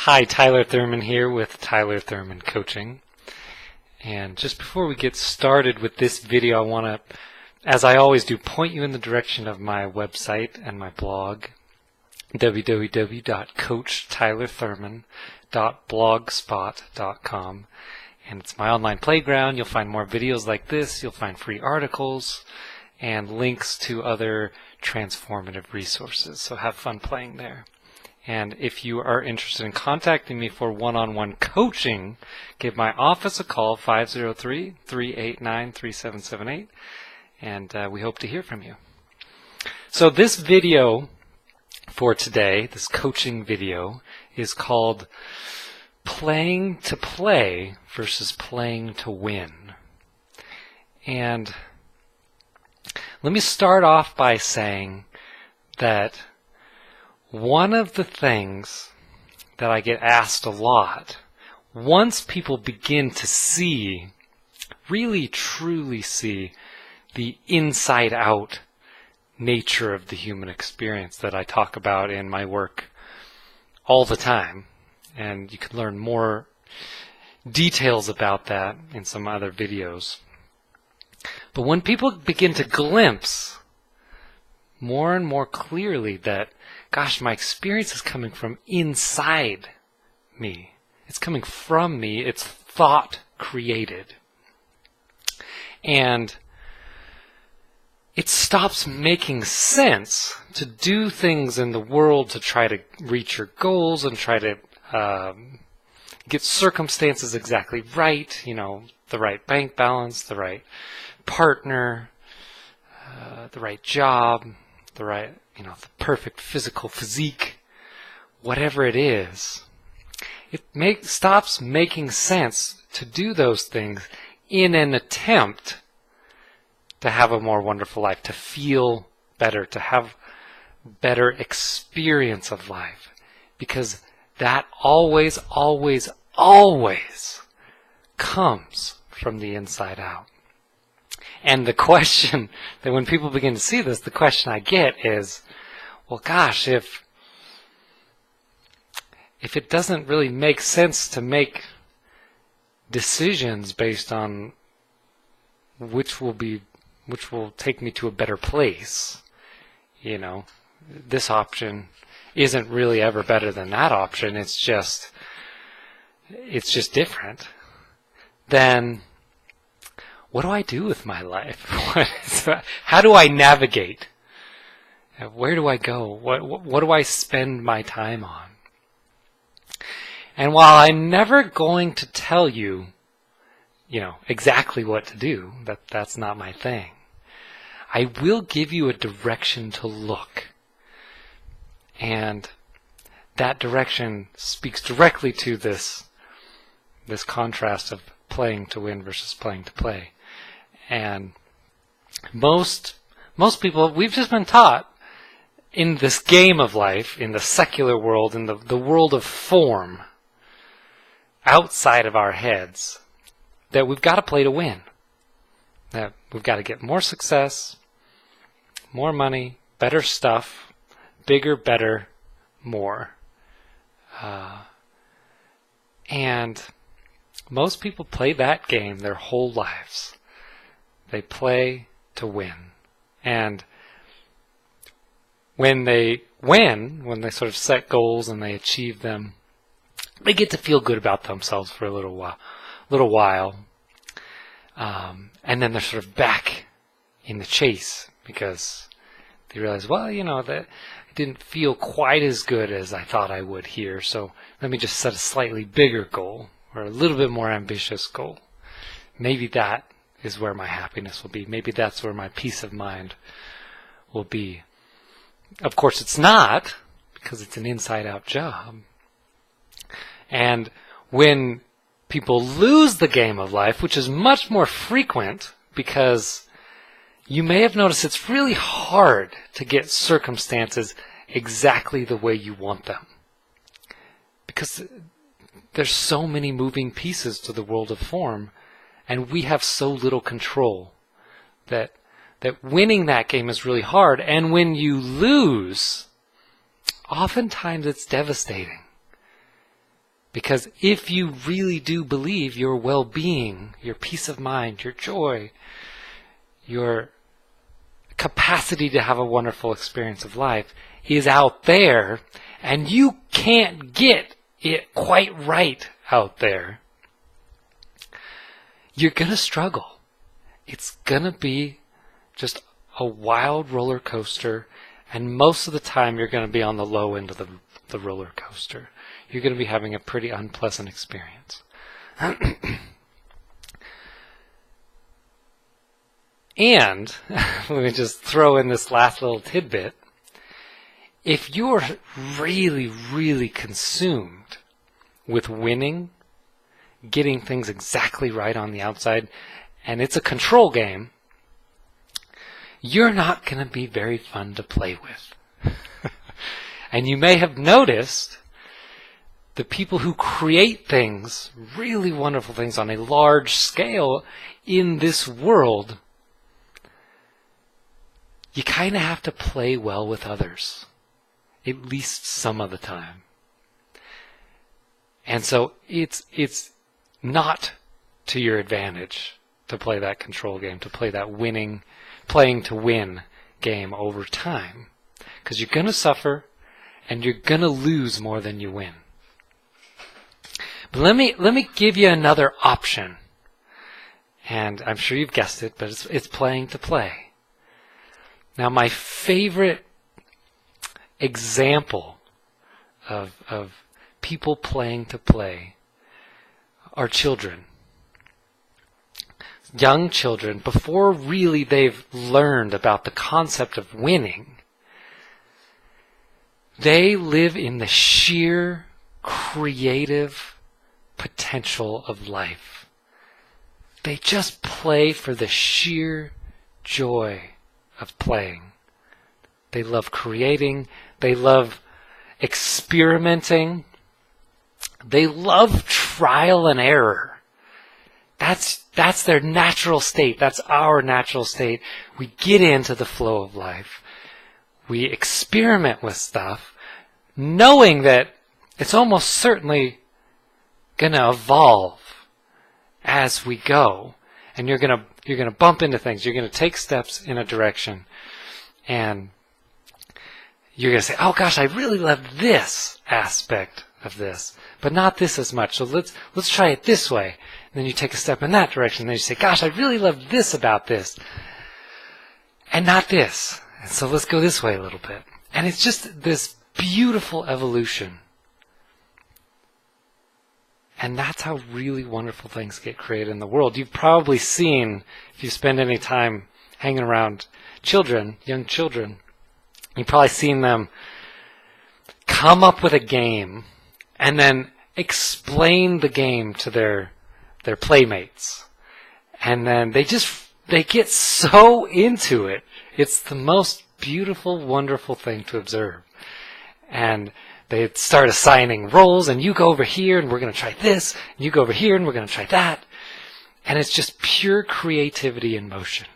Hi, Tyler Thurman here with Tyler Thurman Coaching. And just before we get started with this video, I want to, as I always do, point you in the direction of my website and my blog, www.coachtylerthurman.blogspot.com. And it's my online playground. You'll find more videos like this. You'll find free articles and links to other transformative resources. So have fun playing there. And if you are interested in contacting me for one-on-one coaching, give my office a call, 503-389-3778, and we hope to hear from you. So this video for today, this coaching video, is called Playing to Play versus Playing to Win. And let me start off by saying that one of the things that I get asked a lot, once people begin to see, really truly see, the inside-out nature of the human experience that I talk about in my work all the time, and you can learn more details about that in some other videos. But when people begin to glimpse more and more clearly that, gosh, my experience is coming from inside me. It's coming from me. It's thought created. And it stops making sense to do things in the world to try to reach your goals and try to get circumstances exactly right, the right bank balance, the right partner, the right job, the right, the perfect physical physique, whatever it is. It stops making sense to do those things in an attempt to have a more wonderful life, to feel better, to have better experience of life. Because that always, always, always comes from the inside out. And the question that when people begin to see this, the question I get is, well, gosh, if it doesn't really make sense to make decisions based on which will take me to a better place, this option isn't really ever better than that option. It's just different. Then what do I do with my life? How do I navigate? Where do I go? What do I spend my time on? And while I'm never going to tell you, exactly what to do, that's not my thing, I will give you a direction to look. And that direction speaks directly to this contrast of playing to win versus playing to play. And most people, we've just been taught in this game of life, in the secular world, in the world of form, outside of our heads, that we've got to play to win. That we've got to get more success, more money, better stuff, bigger, better, more. And most people play that game their whole lives. They play to win. And when they win, when they sort of set goals and they achieve them, they get to feel good about themselves for a little while. And then they're sort of back in the chase because they realize, that I didn't feel quite as good as I thought I would here, so let me just set a slightly bigger goal or a little bit more ambitious goal. Maybe that is where my happiness will be. Maybe that's where my peace of mind will be. Of course, it's not, because it's an inside-out job. And when people lose the game of life, which is much more frequent, because you may have noticed it's really hard to get circumstances exactly the way you want them. Because there's so many moving pieces to the world of form, and we have so little control that winning that game is really hard. And when you lose, oftentimes it's devastating. Because if you really do believe your well-being, your peace of mind, your joy, your capacity to have a wonderful experience of life is out there, and you can't get it quite right out there, you're going to struggle. It's going to be just a wild roller coaster, and most of the time you're going to be on the low end of the roller coaster. You're going to be having a pretty unpleasant experience. And, let me just throw in this last little tidbit. If you're really, really consumed with winning, getting things exactly right on the outside, and it's a control game, you're not going to be very fun to play with. And you may have noticed the people who create things, really wonderful things on a large scale in this world, you kind of have to play well with others, at least some of the time. And so it's not to your advantage to play that control game, to play that playing to win game over time. Because you're going to suffer, and you're going to lose more than you win. But let me give you another option. And I'm sure you've guessed it, but it's playing to play. Now, my favorite example of people playing to play are children. Young children, before really they've learned about the concept of winning, they live in the sheer creative potential of life. They just play for the sheer joy of playing. They love creating. They love experimenting. They love trial and error. That's their natural state. That's our natural state. We get into the flow of life. We experiment with stuff, knowing that it's almost certainly going to evolve as we go. And you're going to bump into things. You're going to take steps in a direction. And you're going to say, oh gosh, I really love this aspect of this, but not this as much. So let's try it this way. And then you take a step in that direction. And then you say, gosh, I really love this about this, and not this. And so let's go this way a little bit. And it's just this beautiful evolution. And that's how really wonderful things get created in the world. You've probably seen, if you spend any time hanging around children, young children, you've probably seen them come up with a game and then explain the game to their playmates. And then they get so into it. It's the most beautiful, wonderful thing to observe. And they start assigning roles, and you go over here, and we're going to try this, and you go over here, and we're going to try that. And it's just pure creativity in motion.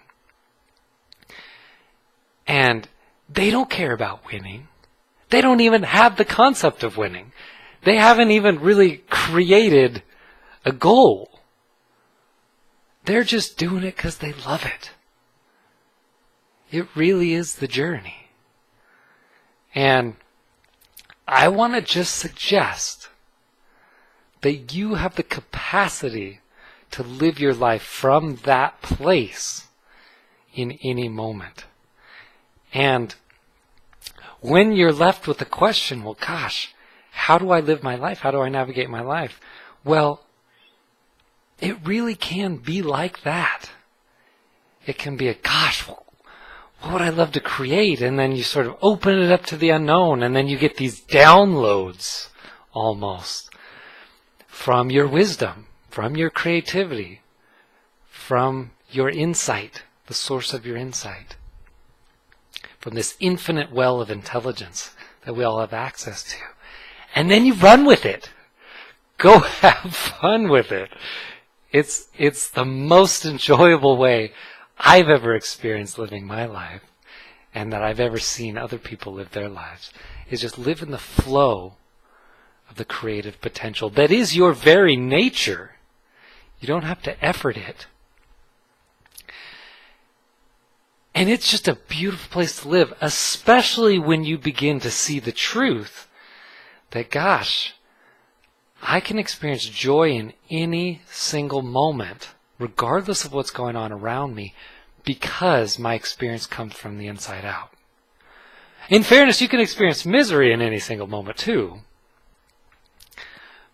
And they don't care about winning. They don't even have the concept of winning. They haven't even really created a goal. They're just doing it because they love it. It really is the journey. And I want to just suggest that you have the capacity to live your life from that place in any moment. And when you're left with the question, well, gosh, how do I live my life? How do I navigate my life? Well, it really can be like that. It can be gosh, what would I love to create? And then you sort of open it up to the unknown, and then you get these downloads almost from your wisdom, from your creativity, from your insight, the source of your insight, from this infinite well of intelligence that we all have access to. And then you run with it. Go have fun with it. It's the most enjoyable way I've ever experienced living my life, and that I've ever seen other people live their lives, is just live in the flow of the creative potential that is your very nature. You don't have to effort it. And it's just a beautiful place to live, especially when you begin to see the truth that, gosh, I can experience joy in any single moment, regardless of what's going on around me, because my experience comes from the inside out. In fairness, you can experience misery in any single moment too.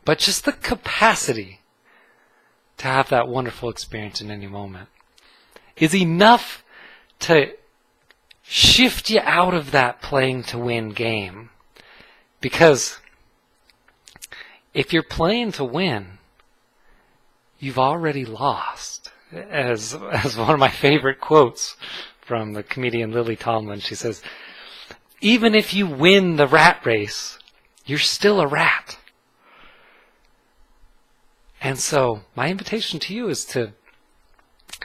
But just the capacity to have that wonderful experience in any moment is enough to shift you out of that playing to win game. Because if you're playing to win, you've already lost. As one of my favorite quotes from the comedian Lily Tomlin, she says, even if you win the rat race, you're still a rat. And so my invitation to you is to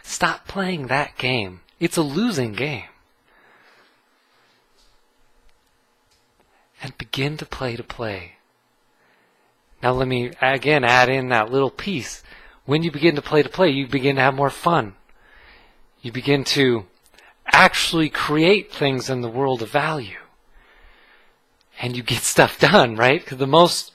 stop playing that game. It's a losing game. And begin to play. Now let me again add in that little piece. When you begin to play, you begin to have more fun. You begin to actually create things in the world of value. And you get stuff done, right? Because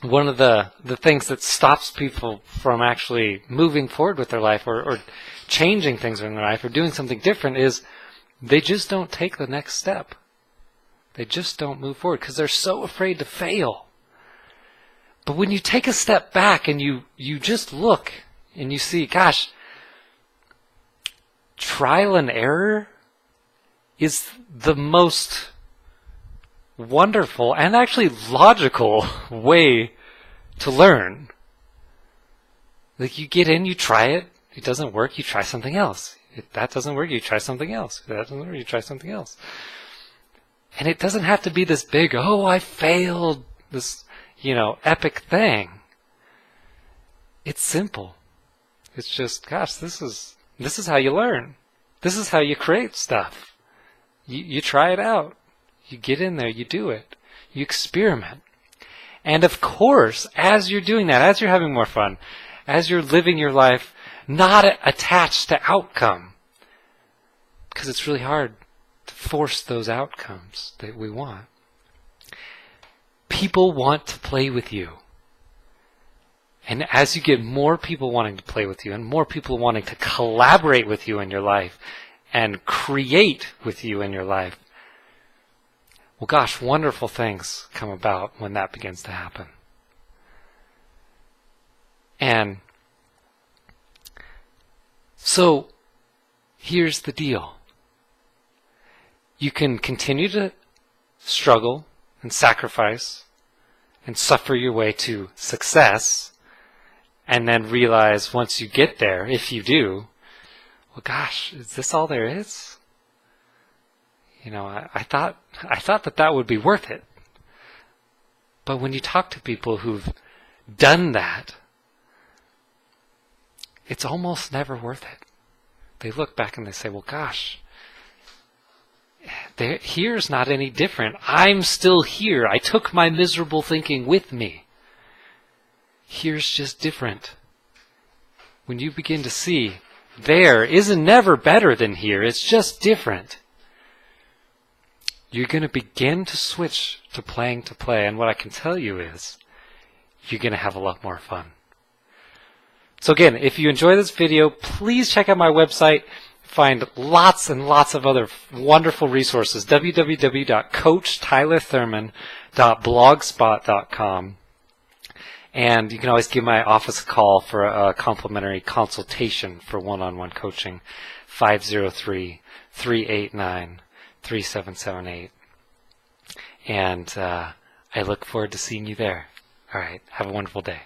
one of the things that stops people from actually moving forward with their life or changing things in their life or doing something different is they just don't take the next step. They just don't move forward because they're so afraid to fail. But when you take a step back and you just look and you see, gosh, trial and error is the most wonderful and actually logical way to learn. Like you get in, you try it, it doesn't work, you try something else. If that doesn't work, you try something else. If that doesn't work, you try something else. And it doesn't have to be this big, oh, I failed, this, epic thing. It's simple. It's just, gosh, this is how you learn. This is how you create stuff. You try it out. You get in there, you do it. You experiment. And of course, as you're doing that, as you're having more fun, as you're living your life not attached to outcome, because it's really hard to force those outcomes that we want. People want to play with you. And as you get more people wanting to play with you and more people wanting to collaborate with you in your life and create with you in your life, well, gosh, wonderful things come about when that begins to happen. And so, here's the deal. You can continue to struggle and sacrifice and suffer your way to success and then realize once you get there, if you do, well, gosh, is this all there is? I thought that would be worth it. But when you talk to people who've done that, it's almost never worth it. They look back and they say, well, gosh, here's not any different. I'm still here. I took my miserable thinking with me. Here's just different. When you begin to see, there isn't never better than here. It's just different. You're going to begin to switch to playing to play. And what I can tell you is, you're going to have a lot more fun. So again, if you enjoy this video, please check out my website. Find lots and lots of other wonderful resources. www.coachtylerthurman.blogspot.com. And you can always give my office a call for a complimentary consultation for one-on-one coaching. 503-389-3778. And I look forward to seeing you there. All right. Have a wonderful day.